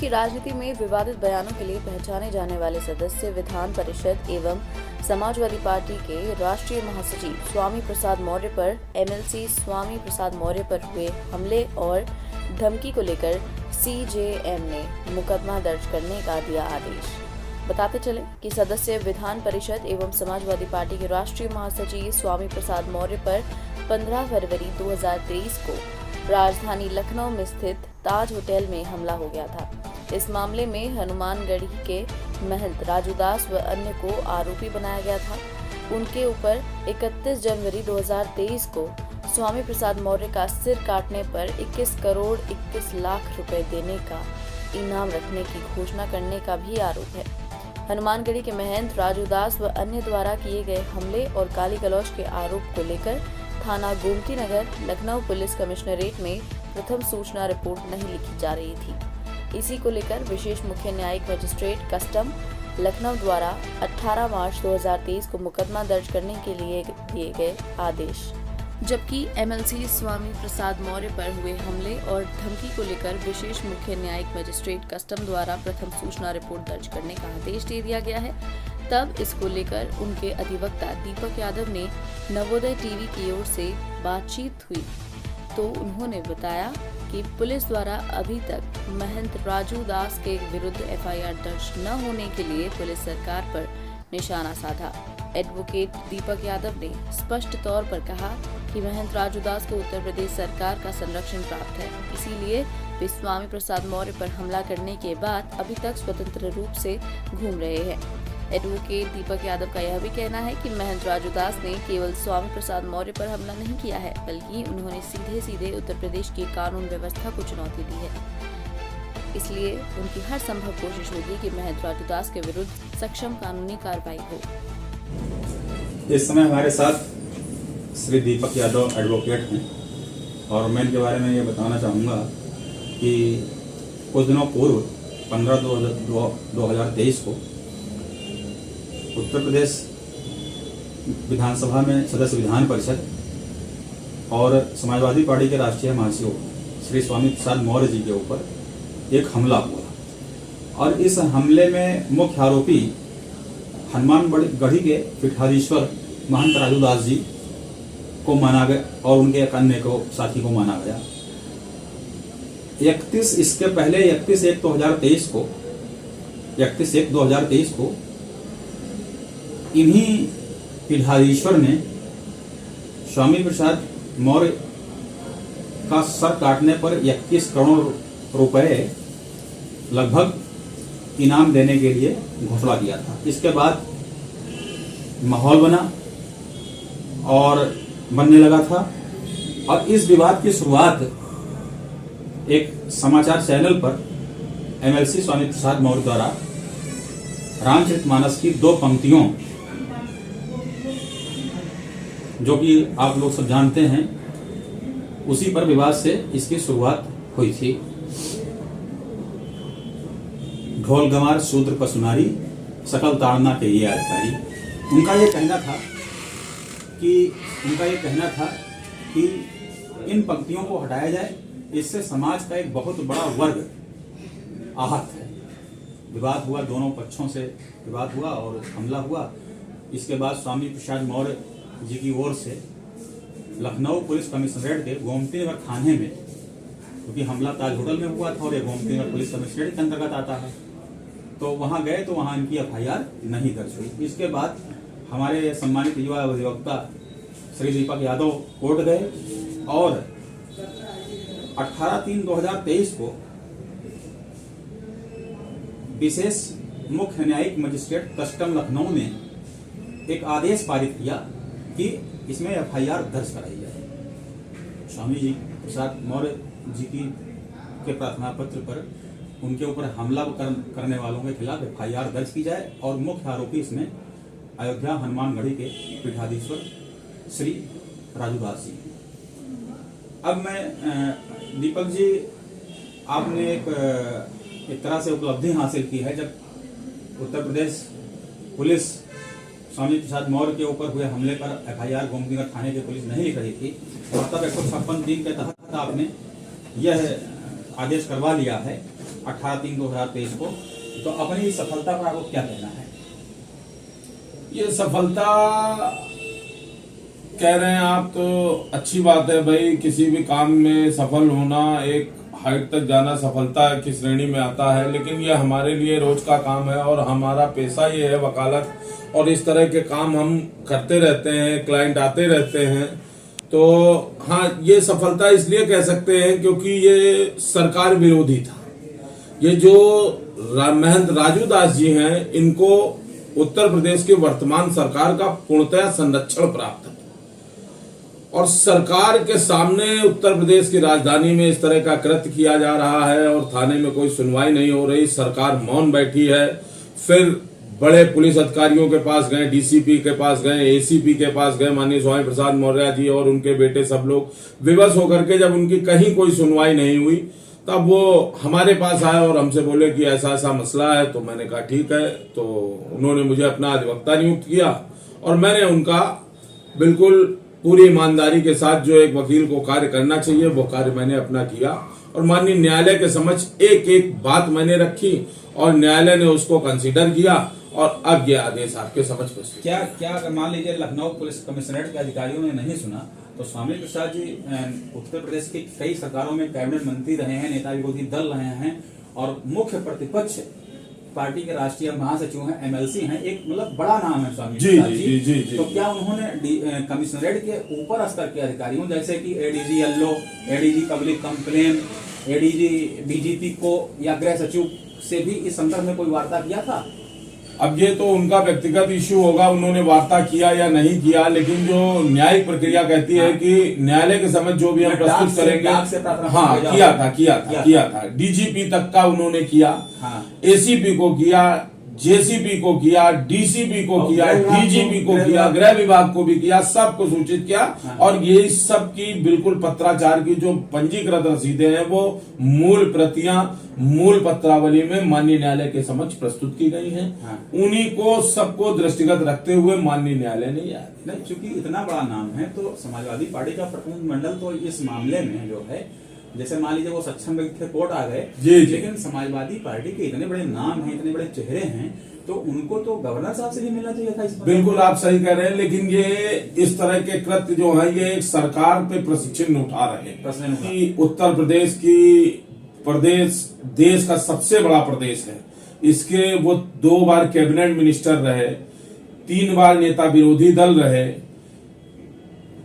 की राजनीति में विवादित बयानों के लिए पहचाने जाने वाले सदस्य विधान परिषद एवं समाजवादी पार्टी के राष्ट्रीय महासचिव स्वामी प्रसाद मौर्य पर एमएलसी स्वामी प्रसाद मौर्य पर हुए हमले और धमकी को लेकर सीजेएम ने मुकदमा दर्ज करने का दिया आदेश। बताते चले कि सदस्य विधान परिषद एवं समाजवादी पार्टी के राष्ट्रीय महासचिव स्वामी प्रसाद मौर्य पर 15 फरवरी 2023 को राजधानी लखनऊ में स्थित ताज होटल में हमला हो गया था। इस मामले में हनुमानगढ़ी के महंत राजू दास व अन्य को आरोपी बनाया गया था। उनके ऊपर 31 जनवरी 2023 को स्वामी प्रसाद मौर्य का सिर काटने पर 21 करोड़ 21 लाख रुपए देने का इनाम रखने की घोषणा करने का भी आरोप है। हनुमानगढ़ी के महंत राजू दास व अन्य द्वारा किए गए हमले और गाली गलौज के आरोप को लेकर थाना गोमती नगर लखनऊ पुलिस कमिश्नरेट में प्रथम सूचना रिपोर्ट नहीं लिखी जा रही थी। इसी को लेकर विशेष मुख्य न्यायिक मजिस्ट्रेट कस्टम लखनऊ द्वारा 18 मार्च 2023 को मुकदमा दर्ज करने के लिए दिए गए आदेश। जबकि एमएलसी स्वामी प्रसाद मौर्य पर हुए हमले और धमकी को लेकर विशेष मुख्य न्यायिक मजिस्ट्रेट कस्टम द्वारा प्रथम सूचना रिपोर्ट दर्ज करने का आदेश दे दिया गया है। तब इसको लेकर उनके अधिवक्ता दीपक यादव ने नवोदय टीवी की ओर से बातचीत हुई तो उन्होंने बताया कि पुलिस द्वारा अभी तक महंत राजू दास के विरुद्ध एफआईआर दर्ज न होने के लिए पुलिस सरकार पर निशाना साधा। एडवोकेट दीपक यादव ने स्पष्ट तौर पर कहा कि महंत राजू दास को उत्तर प्रदेश सरकार का संरक्षण प्राप्त है, इसीलिए वे स्वामी प्रसाद मौर्य पर हमला करने के बाद अभी तक स्वतंत्र रूप से घूम रहे हैं। एडवोकेट दीपक यादव का यह भी कहना है कि महंत राजू दास ने केवल स्वामी प्रसाद मौर्य पर हमला नहीं किया है, बल्कि उन्होंने सीधे सीधे उत्तर प्रदेश की कानून व्यवस्था को चुनौती दी है। इसलिए उनकी हर संभव कोशिश होगी कि महंत राजू दास के विरुद्ध सक्षम कानूनी कार्रवाई हो। इस समय हमारे साथ श्री दीपक यादव एडवोकेट हैं और मैं इनके बारे में ये बताना चाहूँगा कि कुछ दिनों पूर्व 15/2/2023 को उत्तर प्रदेश विधानसभा में सदस्य विधान परिषद और समाजवादी पार्टी के राष्ट्रीय महासचिव श्री स्वामी प्रसाद मौर्य जी के ऊपर एक हमला हुआ और इस हमले में मुख्य आरोपी हनुमानगढ़ी के पीठाधीश्वर महंत राजू दास जी को माना गया और उनके एक अन्य को साथी को माना गया। 31/1/2023 को इन्हीं पीठाधीश्वर ने स्वामी प्रसाद मौर्य का सर काटने पर 21 करोड़ रुपए लगभग इनाम देने के लिए घोषणा किया था। इसके बाद माहौल बना और बनने लगा था और इस विवाद की शुरुआत एक समाचार चैनल पर एमएलसी स्वामी प्रसाद मौर्य द्वारा रामचरितमानस की 2 पंक्तियों, जो कि आप लोग सब जानते हैं, उसी पर विवाद से इसकी शुरुआत हुई थी। ढोल गंवार शूद्र पशुनारी सकल ताड़ना के ये अधिकारी। उनका ये कहना था कि इन पंक्तियों को हटाया जाए, इससे समाज का एक बहुत बड़ा वर्ग आहत है। विवाद हुआ, दोनों पक्षों से विवाद हुआ और हमला हुआ। इसके बाद स्वामी प्रसाद मौर्य जी की ओर से लखनऊ पुलिस कमिश्नरेट के गोमती नगर थाने में, क्योंकि हमला ताज होटल में हुआ था और ये गोमती नगर पुलिस कमिश्नरेट के अंतर्गत आता है, तो वहां गए तो वहां इनकी एफआईआर नहीं दर्ज हुई। इसके बाद हमारे सम्मानित युवा अधिवक्ता श्री दीपक यादव कोर्ट गए और 18/3/2023 को विशेष मुख्य न्यायिक मजिस्ट्रेट कस्टम लखनऊ ने एक आदेश पारित किया कि इसमें एफआईआर दर्ज कराई जाए। स्वामी जी प्रसाद मौर्य जी के प्रार्थना पत्र पर उनके ऊपर हमला करने वालों के खिलाफ एफआईआर दर्ज की जाए और मुख्य आरोपी इसमें अयोध्या हनुमानगढ़ी के पीठाधीश्वर श्री राजू दास जी। अब मैं दीपक जी, आपने एक तरह से उपलब्धि हासिल की है। जब उत्तर प्रदेश पुलिस स्वामी प्रसाद मौर्य के ऊपर हुए हमले पर एफआईआर गोमतीनगर थाने की पुलिस नहीं लिख रही थी और तब 156 दिन के तहत आपने यह आदेश करवा लिया है 18/3/2023 को, तो अपनी इस सफलता पर आपको क्या कहना है? ये सफलता कह रहे हैं आप तो अच्छी बात है भाई। किसी भी काम में सफल होना, एक हाइट तक जाना सफलता की श्रेणी में आता है, लेकिन ये हमारे लिए रोज का काम है और हमारा पेशा ये है वकालत, और इस तरह के काम हम करते रहते हैं, क्लाइंट आते रहते हैं। तो हाँ, ये सफलता इसलिए कह सकते हैं क्योंकि ये सरकार विरोधी था। ये जो महंत राजू दास जी हैं, इनको उत्तर प्रदेश की वर्तमान सरकार का पूर्णतः संरक्षण प्राप्त है, और सरकार के सामने उत्तर प्रदेश की राजधानी में इस तरह का कृत्य किया जा रहा है और थाने में कोई सुनवाई नहीं हो रही, सरकार मौन बैठी है। फिर बड़े पुलिस अधिकारियों के पास गए, डीसीपी के पास गए, एसीपी के पास गए, माननीय स्वामी प्रसाद मौर्य जी और उनके बेटे, सब लोग विवश होकर के जब उनकी कहीं कोई सुनवाई नहीं हुई, तब वो हमारे पास आए और हमसे बोले कि ऐसा ऐसा मसला है। तो मैंने कहा ठीक है। तो उन्होंने मुझे अपना अधिवक्ता नियुक्त किया और मैंने उनका बिल्कुल पूरी ईमानदारी के साथ जो एक वकील को कार्य करना चाहिए वो कार्य मैंने अपना किया, और माननीय न्यायालय के समक्ष एक एक बात मैंने रखी और न्यायालय ने उसको कंसीडर किया, और अब ये आदेश आपके समझ प्रस्तुत। क्या अगर मान लीजिए लखनऊ पुलिस कमिश्नरेट के अधिकारियों ने नहीं सुना, तो स्वामी प्रसाद जी उत्तर प्रदेश की कई सरकारों में कैबिनेट मंत्री रहे हैं, नेता विरोधी दल रहे हैं, और मुख्य प्रतिपक्ष पार्टी के राष्ट्रीय महासचिव हैं, एमएलसी हैं, एक मतलब बड़ा नाम है स्वामी प्रसाद जी। तो क्या उन्होंने कमिश्नरेट के ऊपर स्तर के अधिकारियों जैसे कि ADG LO, ADG public complaint, ADG BGP को या गृह सचिव से भी इस संदर्भ में कोई वार्ता किया था? अब ये तो उनका व्यक्तिगत इश्यू होगा, उन्होंने वार्ता किया या नहीं किया, लेकिन जो न्यायिक प्रक्रिया कहती है कि न्यायालय के समक्ष जो भी हम प्रस्तुत करेंगे। हाँ, किया था डीजीपी तक का उन्होंने किया, एसीपी को किया, जेसीपी को किया, डीसीपी को किया, डीजीपी को किया, गृह विभाग को भी किया, सबको सूचित किया। और ये सब की बिल्कुल पत्राचार की जो पंजीकृत रसीदें हैं वो मूल प्रतियां मूल पत्रावली में माननीय न्यायालय के समक्ष प्रस्तुत की गई हैं। उन्हीं को सबको दृष्टिगत रखते हुए माननीय न्यायालय ने याद नहीं, चूंकि इतना बड़ा नाम है तो समाजवादी पार्टी का प्रतिनिधिमंडल तो इस मामले में जो है, जैसे मान लीजिए वो सक्षम व्यक्ति थे, कोर्ट आ गए, लेकिन समाजवादी पार्टी के इतने बड़े नाम हैं, इतने बड़े चेहरे हैं, तो उनको तो गवर्नर साहब से भी मिलना चाहिए था इस पर। बिल्कुल आप सही कह रहे हैं, लेकिन ये इस तरह के कृत्य जो है ये एक सरकार पे प्रशिक्षण उठा रहे हैं कि उत्तर प्रदेश की देश का सबसे बड़ा प्रदेश है, इसके वो 2 बार कैबिनेट मिनिस्टर रहे, 3 बार नेता विरोधी दल रहे,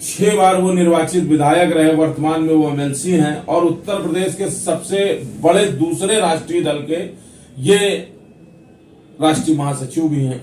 6 बार वो निर्वाचित विधायक रहे, वर्तमान में वो एमएलसी हैं, और उत्तर प्रदेश के सबसे बड़े दूसरे राष्ट्रीय दल के ये राष्ट्रीय महासचिव भी हैं।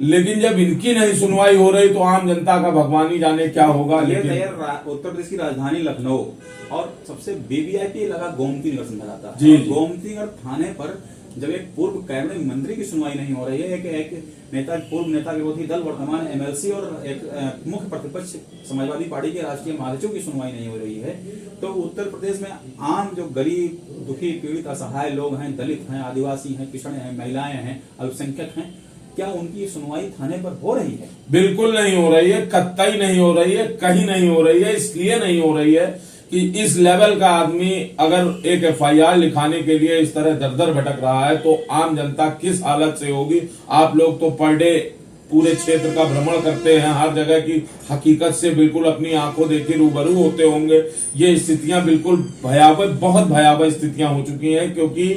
लेकिन जब इनकी नहीं सुनवाई हो रही तो आम जनता का भगवान ही जाने क्या होगा। लेकिन उत्तर प्रदेश की राजधानी लखनऊ और सबसे वीवीआईपी लगा गोमती नगर समझा जाता है। जी, गोमती नगर थाने पर जब एक पूर्व कैबिनेट मंत्री की सुनवाई नहीं हो रही है, एक पूर्व नेता विरोधी दल वर्तमान एमएलसी और एक मुख्य प्रतिपक्ष समाजवादी पार्टी के राष्ट्रीय महासचिव की सुनवाई नहीं हो रही है, तो उत्तर प्रदेश में आम जो गरीब, दुखी, पीड़ित, असहाय लोग हैं, दलित हैं, आदिवासी हैं, पिछड़े हैं, महिलाएं हैं, अल्पसंख्यक हैं, क्या उनकी सुनवाई थाने पर हो रही है? बिल्कुल नहीं हो रही है, कतई नहीं हो रही है, कहीं नहीं हो रही है। इसलिए नहीं हो रही है कि इस लेवल का आदमी अगर एक एफआईआर लिखाने के लिए इस तरह दर दर भटक रहा है तो आम जनता किस हालत से होगी। आप लोग तो पर डे पूरे क्षेत्र का भ्रमण करते हैं, हर जगह की हकीकत से बिल्कुल अपनी आंखों देखे रूबरू होते होंगे। ये स्थितियां बिल्कुल भयावह, बहुत भयावह स्थितियां हो चुकी हैं, क्योंकि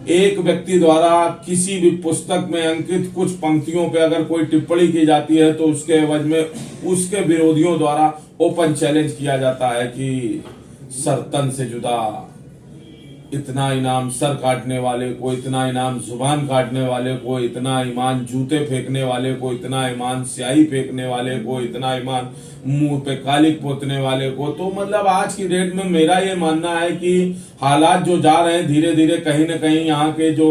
एक व्यक्ति द्वारा किसी भी पुस्तक में अंकित कुछ पंक्तियों पे अगर कोई टिप्पणी की जाती है तो उसके एवज में उसके विरोधियों द्वारा ओपन चैलेंज किया जाता है कि सर तन से जुदा, इतना इनाम सर काटने वाले को, इतना इनाम जुबान काटने वाले को, इतना ईमान जूते फेंकने वाले को, इतना ईमान स्याही फेंकने वाले को, इतना ईमान मुंह पे कालिक पोतने वाले को। तो मतलब आज की डेट में मेरा ये मानना है कि हालात जो जा रहे हैं धीरे धीरे कहीं न कहीं यहाँ के जो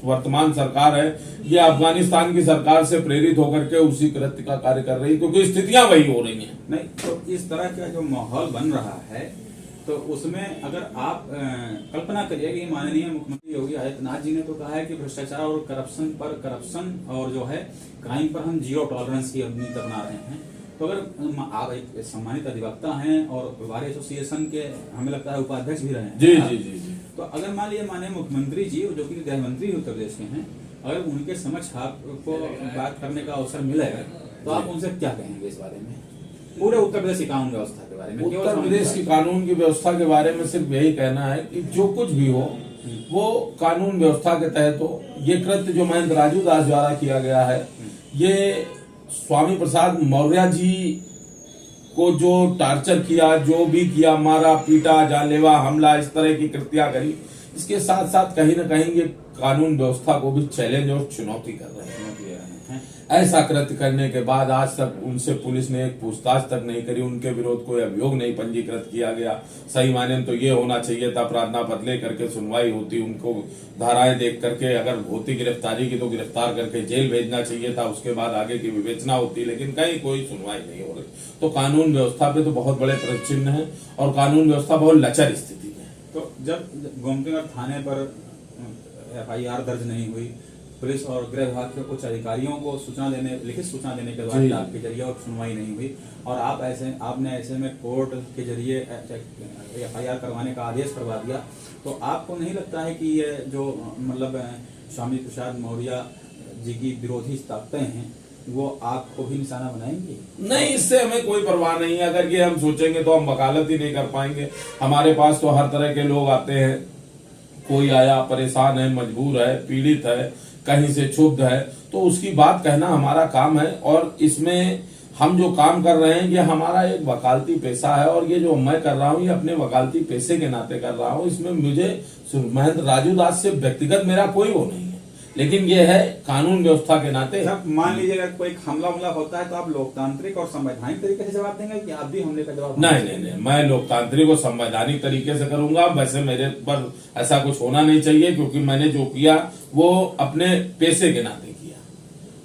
वर्तमान सरकार है ये अफगानिस्तान की सरकार से प्रेरित होकर के उसी कृत्य का कार्य कर रही है, क्योंकि स्थितियां वही हो रही हैं। नहीं, तो इस तरह का जो माहौल बन रहा है तो उसमें अगर आप कल्पना करिए कि माननीय मुख्यमंत्री योगी आदित्यनाथ जी ने तो कहा है कि भ्रष्टाचार और करप्शन और जो है क्राइम पर हम 0 टॉलरेंस की नीति अपना रहे हैं। तो अगर आप एक सम्मानित अधिवक्ता हैं और बार एसोसिएशन के हमें लगता है उपाध्यक्ष भी रहे हैं, जी। तो अगर मान लीजिए माने मुख्यमंत्री जी जो कि गृह मंत्री उत्तर प्रदेश के हैं, अगर उनके समक्ष आपको बात करने का अवसर मिलेगा तो आप उनसे क्या कहेंगे इस बारे में, पूरे उत्तर प्रदेश की कानून व्यवस्था के बारे में? उत्तर प्रदेश की कानून की व्यवस्था के बारे में सिर्फ यही कहना है कि जो कुछ भी हो वो कानून व्यवस्था के तहत हो। ये कृत्य जो महेंद्र राजू दास द्वारा किया गया है, ये स्वामी प्रसाद मौर्य जी को जो टार्चर किया, जो भी किया, मारा पीटा, जानलेवा हमला, इस तरह की कृतियां करी, इसके साथ साथ कहीं न कहीं ये कानून व्यवस्था को भी चैलेंज और चुनौती कर रहे हैं। ऐसा कृत्य करने के बाद आज तक उनसे पुलिस ने एक पूछताछ तक नहीं करी, उनके विरोध कोई अभियोग नहीं पंजीकृत किया गया। सही मायने में तो ये होना चाहिए था, प्रार्थना बदले करके सुनवाई होती, उनको धाराएं देख करके अगर होती गिरफ्तारी की तो गिरफ्तार करके जेल भेजना चाहिए था, उसके बाद आगे की विवेचना होती, लेकिन कहीं कोई सुनवाई नहीं हो रही। तो कानून व्यवस्था पे तो बहुत बड़े प्रश्न चिन्ह है और कानून व्यवस्था बहुत लचर स्थिति में है। तो जब गोमतीनगर थाने पर FIR दर्ज नहीं हुई, पुलिस और गृह विभाग के कुछ अधिकारियों को लिखित सूचना देने के बाद आपके जरिए और सुनवाई नहीं हुई और आपने ऐसे में कोर्ट के जरिए FIR करवाने का आदेश करवा दिया, तो आपको नहीं लगता है कि ये जो मतलब स्वामी प्रसाद मौर्य जी की विरोधी ताकतें हैं वो आपको भी निशाना बनाएंगे? नहीं, इससे हमें कोई परवाह नहीं है। अगर ये हम सोचेंगे तो हम वकालत ही नहीं कर पाएंगे। हमारे पास तो हर तरह के लोग आते हैं, कोई आया परेशान है, मजबूर है, पीड़ित है, कहीं से क्षुब्ध है, तो उसकी बात कहना हमारा काम है। और इसमें हम जो काम कर रहे हैं ये हमारा एक वकालती पेशा है और ये जो मैं कर रहा हूँ ये अपने वकालती पेशे के नाते कर रहा हूँ। इसमें मुझे महेंद्र राजू दास से व्यक्तिगत मेरा कोई वो नहीं है, लेकिन ये है कानून व्यवस्था के नाते। जब मान लीजिए अगर कोई हमला होता है तो आप लोकतांत्रिक और संवैधानिक तरीके से जवाब देंगे कि आप भी हमले का जवाब? नहीं, मैं लोकतांत्रिक और संवैधानिक तरीके से करूंगा। वैसे मेरे पर ऐसा कुछ होना नहीं चाहिए क्योंकि मैंने जो किया वो अपने पेशे के नाते किया,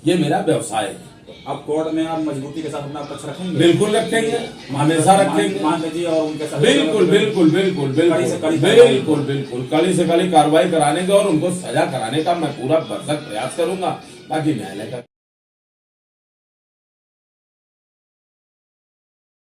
ये मेरा व्यवसाय है। अब कोर्ट में आप मजबूती के साथ अपना पक्ष रखेंगे? बिल्कुल रखेंगे, हमेशा रखेंगे। मान लीजिए और उनके साथ बिल्कुल कड़ी से कड़ी कार्रवाई कराने का और उनको सजा कराने का मैं पूरा भरसक प्रयास करूंगा। बाकी न्यायालय का